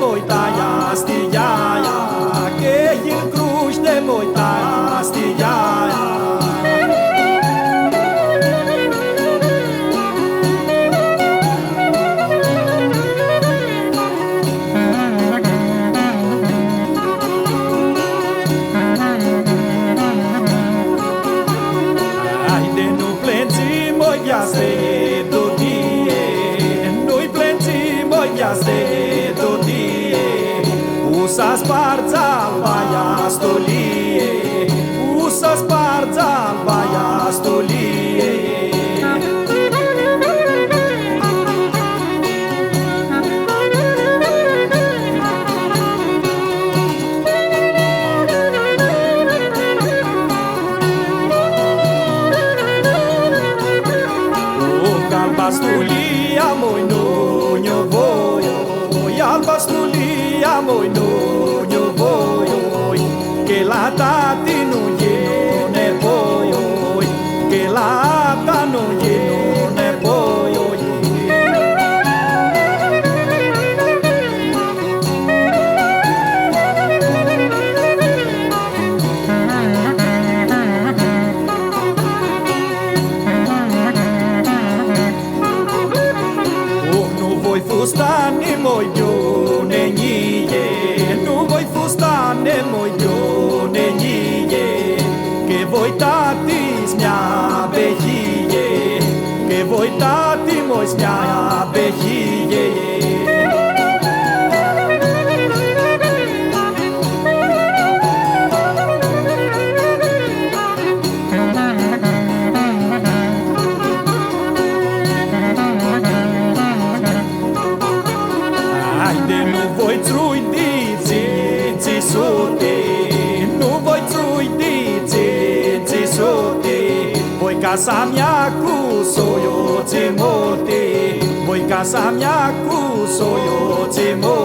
moitaia stiaia, che il cruș de moitaia stiaia. Ste do die, noi plățim ste do die, usa sparza albaia stolie, usa sparza albaia stolie. Albastulia moi nonho voi, albastulia moi nonho voi, che la tati non gliene voi, che la ta non gliene voi. Fustane moi bione nie, nu voi fustane moi bione nie, che voi tati smia behie, che voi tati moi smia behie. Casa mia cu soio te mote, voi casa mia cu soio te mote.